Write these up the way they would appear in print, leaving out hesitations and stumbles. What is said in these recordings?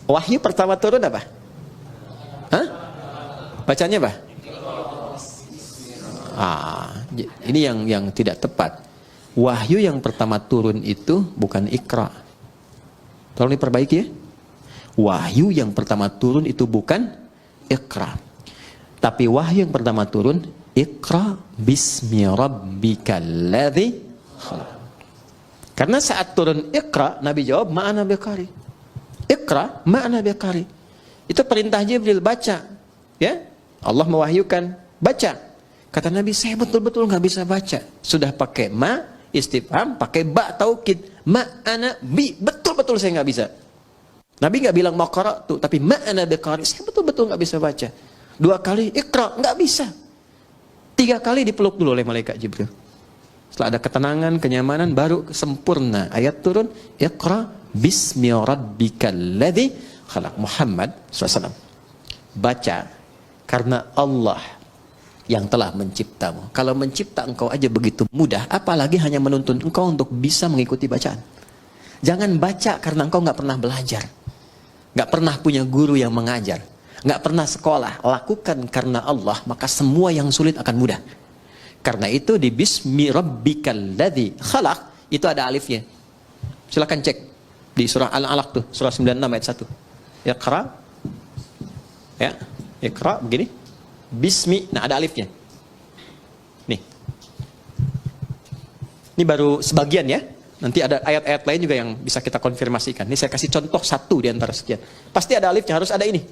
Wahyu pertama turun apa? Hah? Bacanya apa? Ini yang tidak tepat. Wahyu yang pertama turun itu bukan Iqra. Tolong diperbaiki ya. Wahyu yang pertama turun itu bukan Iqra. Tapi wahyu yang pertama turun Iqra bismi rabbikal ladzi khalaq. Karena saat turun Iqra, Nabi jawab ma'ana biqari. Iqra ma'ana biqari. Itu perintah Jibril, baca. Ya? Allah mewahyukan, baca. Kata Nabi, saya betul-betul nggak bisa baca. Sudah pakai ma, istifham, pakai ba taukid. Ma'ana bi, betul-betul saya nggak bisa. Nabi nggak bilang maqara'tu, tapi ma'ana biqari. Saya betul-betul nggak bisa baca. 2 kali Iqra, nggak bisa. 3 kali dipeluk dulu oleh malaikat Jibril. Setelah ada ketenangan, kenyamanan, baru sempurna. Ayat turun, Iqra bismi rabbikal ladzi khalaq. Muhammad SAW. Baca, karena Allah yang telah menciptamu. Kalau mencipta engkau aja begitu mudah, apalagi hanya menuntun engkau untuk bisa mengikuti bacaan. Jangan baca karena engkau nggak pernah belajar, nggak pernah punya guru yang mengajar, nggak pernah sekolah. Lakukan karena Allah, maka semua yang sulit akan mudah. Karena itu di bismi rabbikal ladzi khalaq itu ada alifnya. Silakan cek di surah Al-Alaq tuh, surah 96 ayat 1. Iqra, ya, Iqra begini. Bismi, nah ada alifnya. Nih. Ini baru sebagian ya. Nanti ada ayat-ayat lain juga yang bisa kita konfirmasikan. Ini saya kasih contoh 1 di antara sekian. Pasti ada alifnya, harus ada ini.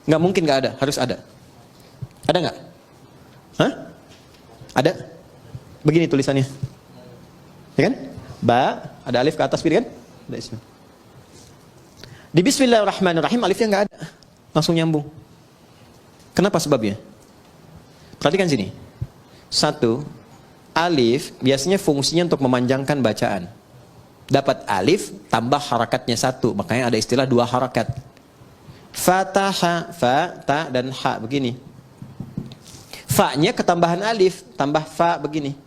Nggak mungkin nggak ada, harus ada. Ada nggak? Hah? Ada? Begini tulisannya. Ya kan? Ba, ada alif ke atas pilih kan? Ada ismi. Di Bismillahirrahmanirrahim alifnya nggak ada. Langsung nyambung. Kenapa sebabnya? Perhatikan sini. 1, alif biasanya fungsinya untuk memanjangkan bacaan. Dapat alif tambah harakatnya 1, makanya ada istilah 2 harakat. Fataha, fa, ta dan ha begini. Fa-nya ketambahan alif, tambah fa begini.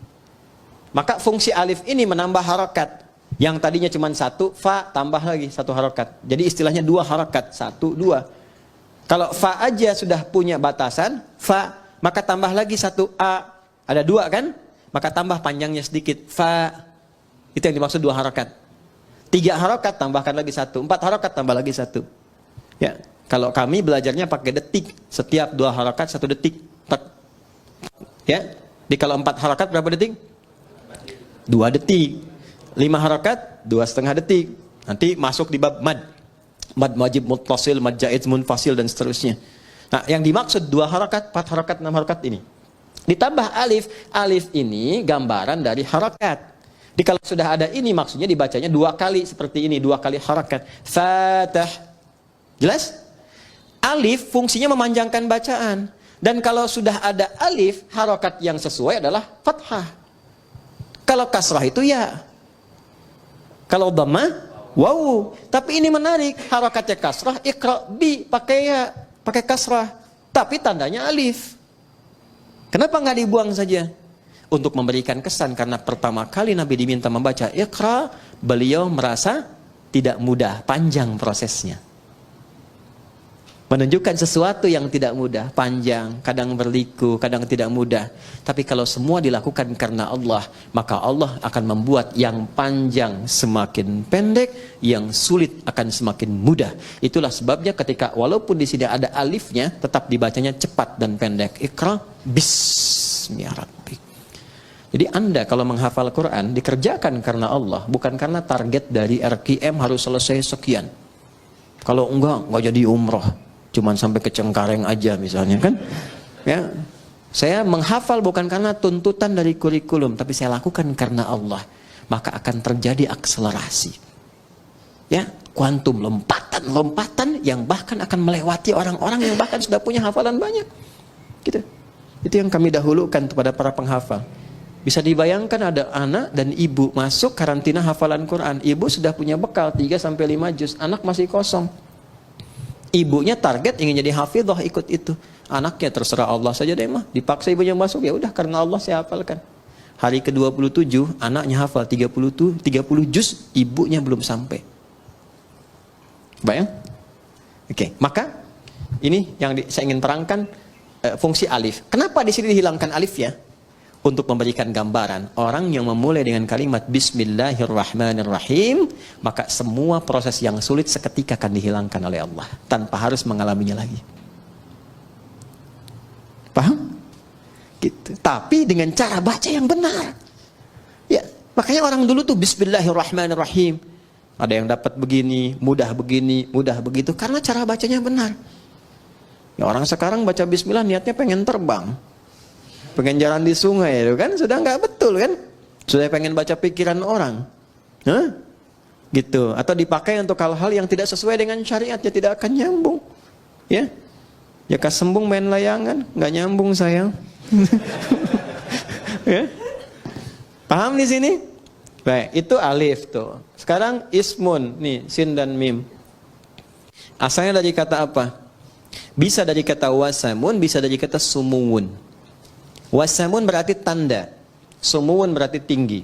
Maka fungsi alif ini menambah harakat. Yang tadinya cuma 1, fa tambah lagi 1 harakat. Jadi istilahnya 2 harakat, 1, 2. Kalau fa aja sudah punya batasan, fa, maka tambah lagi 1 a. Ada 2 kan? Maka tambah panjangnya sedikit, fa. Itu yang dimaksud 2 harakat. 3 harakat tambahkan lagi 1, 4 harakat tambah lagi 1. Ya, kalau kami belajarnya pakai detik. Setiap 2 harakat 1 detik. Tak. Ya, di kalau 4 harakat berapa detik? 2 detik. 5 harakat 2,5 detik. Nanti masuk di bab mad. Mad wajib muttasil, mad jaiz munfasil dan seterusnya. Nah, yang dimaksud 2 harakat, 4 harakat, 6 harakat ini. Ditambah alif, alif ini gambaran dari harakat. Jadi kalau sudah ada ini maksudnya dibacanya 2 kali seperti ini, 2 kali harakat. Fatah. Jelas? Alif fungsinya memanjangkan bacaan. Dan kalau sudah ada alif, harakat yang sesuai adalah fathah. Kalau kasrah itu ya. Kalau dhammah wow, tapi ini menarik, harakatnya kasrah, Iqra bi pakai ya, pakai kasrah, tapi tandanya alif. Kenapa nggak dibuang saja? Untuk memberikan kesan, karena pertama kali Nabi diminta membaca Iqra, beliau merasa tidak mudah, panjang prosesnya. Menunjukkan sesuatu yang tidak mudah, panjang, kadang berliku, kadang tidak mudah. Tapi kalau semua dilakukan karena Allah, maka Allah akan membuat yang panjang semakin pendek, yang sulit akan semakin mudah. Itulah sebabnya ketika walaupun di sini ada alifnya, tetap dibacanya cepat dan pendek. Iqra bismi rabbik. Jadi Anda kalau menghafal Quran dikerjakan karena Allah, bukan karena target dari RKM harus selesai sekian. Kalau enggak jadi umroh. Cuman sampai ke Cengkareng aja misalnya kan. Ya. Saya menghafal bukan karena tuntutan dari kurikulum, tapi saya lakukan karena Allah. Maka akan terjadi akselerasi. Ya, kuantum, lompatan yang bahkan akan melewati orang-orang yang bahkan sudah punya hafalan banyak. Gitu. Itu yang kami dahulukan kepada para penghafal. Bisa dibayangkan ada anak dan ibu masuk karantina hafalan Quran. Ibu sudah punya bekal 3-5 juz, anak masih kosong. Ibunya target ingin jadi hafidhah, ikut itu. Anaknya terserah Allah saja deh mah. Dipaksa ibunya masuk, ya udah karena Allah saya hafalkan. Hari ke-27 anaknya hafal 30 juz, ibunya belum sampai. Bayang? Oke, maka ini yang saya ingin terangkan, fungsi alif. Kenapa di sini dihilangkan alif ya? Untuk memberikan gambaran, orang yang memulai dengan kalimat Bismillahirrahmanirrahim, maka semua proses yang sulit seketika akan dihilangkan oleh Allah tanpa harus mengalaminya lagi. Paham? Gitu. Tapi dengan cara baca yang benar. Ya, makanya orang dulu tuh Bismillahirrahmanirrahim. Ada yang dapat begini, mudah begitu, karena cara bacanya benar. Ya, orang sekarang baca Bismillah niatnya pengen terbang, pengen jalan di sungai, itu kan sudah nggak betul kan? Sudah pengen baca pikiran orang, hah? Gitu. Atau dipakai untuk hal-hal yang tidak sesuai dengan syariat, ya tidak akan nyambung. Ya, ya kasembung main layangan, nggak nyambung sayang. Ya? Paham di sini? Baik, itu alif tuh. Sekarang ismun, nih sin dan mim. Asalnya dari kata apa? Bisa dari kata wasamun, bisa dari kata sumuwun. Wasamun berarti tanda, sumuwun berarti tinggi.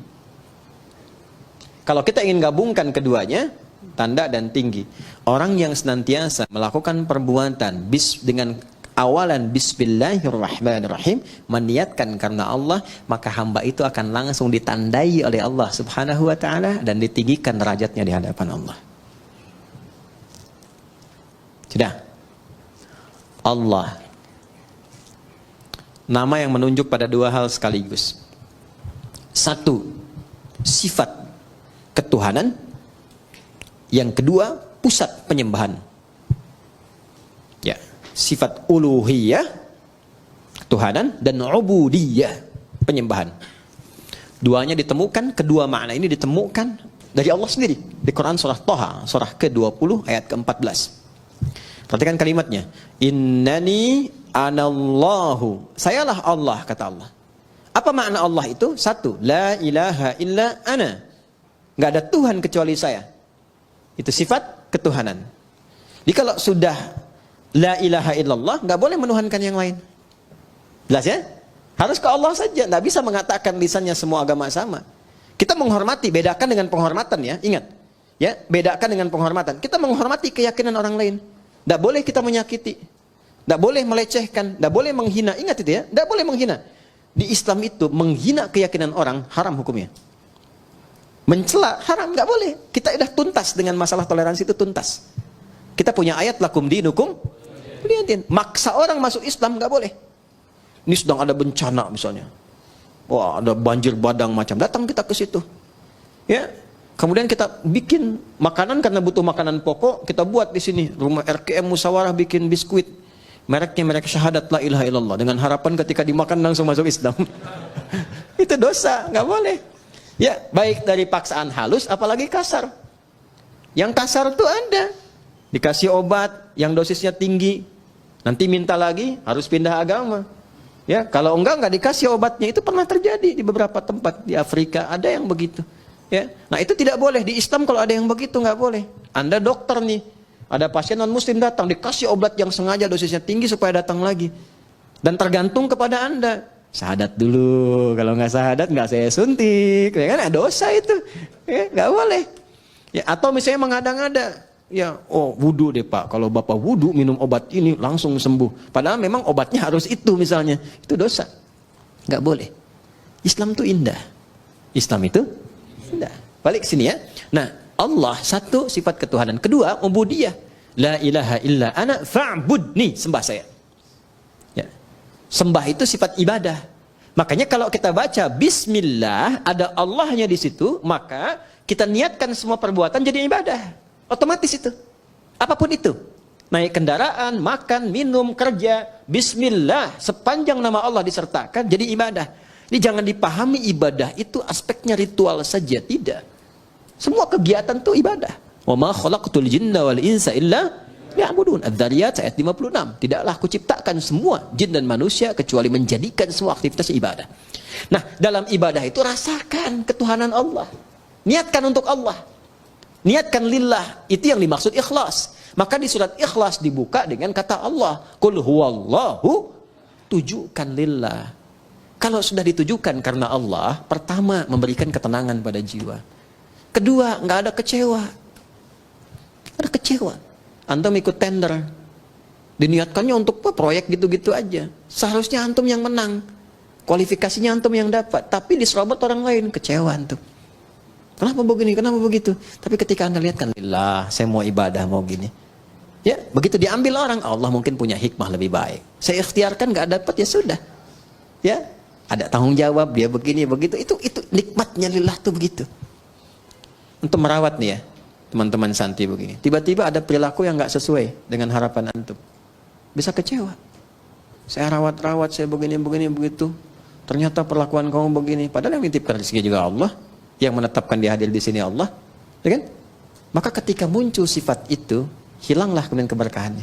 Kalau kita ingin gabungkan keduanya, tanda dan tinggi. Orang yang senantiasa melakukan perbuatan dengan awalan Bismillahirrahmanirrahim, meniatkan karena Allah, maka hamba itu akan langsung ditandai oleh Allah Subhanahu wa ta'ala dan ditinggikan derajatnya di hadapan Allah. Sudah. Allah, nama yang menunjuk pada dua hal sekaligus. Satu, sifat ketuhanan. Yang kedua, pusat penyembahan. Ya, sifat uluhiyah, ketuhanan, dan ubudiyah, penyembahan. Duanya ditemukan, kedua makna ini ditemukan dari Allah sendiri di Quran surah Thaha, surah ke-20 ayat ke-14. Perhatikan kalimatnya. Innani anallahu. Sayalah Allah, kata Allah. Apa makna Allah itu? Satu, la ilaha illa ana. Nggak ada Tuhan kecuali saya. Itu sifat ketuhanan. Jadi kalau sudah la ilaha illallah, nggak boleh menuhankan yang lain. Jelas ya? Harus ke Allah saja. Nggak bisa mengatakan lisannya semua agama sama. Kita menghormati, bedakan dengan penghormatan ya. Ingat, ya, bedakan dengan penghormatan. Kita menghormati keyakinan orang lain. Nggak boleh kita menyakiti, nggak boleh melecehkan, nggak boleh menghina. Ingat itu ya, nggak boleh menghina. Di Islam itu menghina keyakinan orang haram hukumnya. Mencela haram, nggak boleh. Kita sudah tuntas dengan masalah toleransi itu, tuntas. Kita punya ayat lakum dinukum waliya. Maksa orang masuk Islam nggak boleh. Ini sedang ada bencana misalnya, wah ada banjir badang macam, datang kita ke situ, ya. Kemudian kita bikin makanan karena butuh makanan pokok, kita buat di sini rumah RKM Musyawarah bikin biskuit, mereknya merek syahadat la ilaha illallah, dengan harapan ketika dimakan langsung masuk Islam. Itu dosa, nggak boleh. Ya, baik dari paksaan halus, apalagi kasar. Yang kasar tuh ada, dikasih obat yang dosisnya tinggi, nanti minta lagi harus pindah agama. Ya, kalau enggak dikasih obatnya, itu pernah terjadi di beberapa tempat di Afrika, ada yang begitu. Ya, nah itu tidak boleh. Di Islam kalau ada yang begitu nggak boleh. Anda dokter nih, ada pasien non muslim datang, dikasih obat yang sengaja dosisnya tinggi supaya datang lagi, dan tergantung kepada Anda. Syahadat dulu, kalau nggak syahadat nggak saya suntik, ya kan? Dosa itu, ya, nggak boleh. Ya, atau misalnya mengada-ngada, ya, oh wudu deh Pak, kalau Bapak wudu minum obat ini langsung sembuh, padahal memang obatnya harus itu misalnya, itu dosa, nggak boleh. Islam itu indah, Islam itu indah. Balik sini ya. Nah, Allah satu, sifat ketuhanan. Kedua, ubudiyah. La ilaha illa ana fa'budni, sembah saya. Ya. Sembah itu sifat ibadah. Makanya kalau kita baca bismillah, ada Allahnya di situ, maka kita niatkan semua perbuatan jadi ibadah. Otomatis itu. Apapun itu. Naik kendaraan, makan, minum, kerja, bismillah, sepanjang nama Allah disertakan jadi ibadah. Ini jangan dipahami ibadah itu aspeknya ritual saja, tidak. Semua kegiatan itu ibadah. Wa ma khalaqtul jinna wal insa illa liya'budun. Adz-Dzariyat ayat 56. Tidaklah kuciptakan semua jin dan manusia kecuali menjadikan semua aktivitas ibadah. Nah, dalam ibadah itu rasakan ketuhanan Allah. Niatkan untuk Allah. Niatkan lillah. Itu yang dimaksud ikhlas. Maka di surat Ikhlas dibuka dengan kata Allah, qul huwallahu, tujukan lillah. Kalau sudah ditujukan karena Allah, pertama memberikan ketenangan pada jiwa. Kedua, nggak ada kecewa. Ada kecewa. Antum ikut tender, diniatkannya untuk proyek gitu-gitu aja. Seharusnya antum yang menang, kualifikasinya antum yang dapat, tapi diserobot orang lain, kecewa antum. Kenapa begini, kenapa begitu? Tapi ketika anda lihat kan, lillah, saya mau ibadah, mau gini. Ya, begitu diambil orang, Allah mungkin punya hikmah lebih baik. Saya ikhtiarkan, nggak dapat, ya sudah. Ya, ada tanggung jawab, dia begini, begitu. Itu nikmatnya lillah tuh begitu. Untuk merawat nih ya, teman-teman santri begini. Tiba-tiba ada perilaku yang nggak sesuai dengan harapan antum. Bisa kecewa. Saya rawat-rawat, saya begini, begitu. Ternyata perlakuan kamu begini. Padahal yang nitipkan rezeki juga Allah. Yang menetapkan dia hadir di sini Allah. Ya kan? Maka ketika muncul sifat itu, hilanglah kemudian keberkahannya.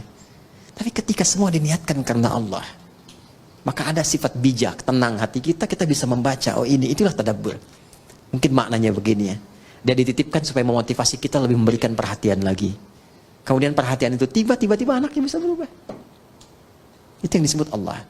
Tapi ketika semua diniatkan karena Allah, maka ada sifat bijak, tenang hati kita, kita bisa membaca, oh ini, itulah tadabbur. Mungkin maknanya begini ya. Dia dititipkan supaya memotivasi kita lebih memberikan perhatian lagi. Kemudian perhatian itu tiba-tiba anaknya bisa berubah. Itu yang disebut Allah.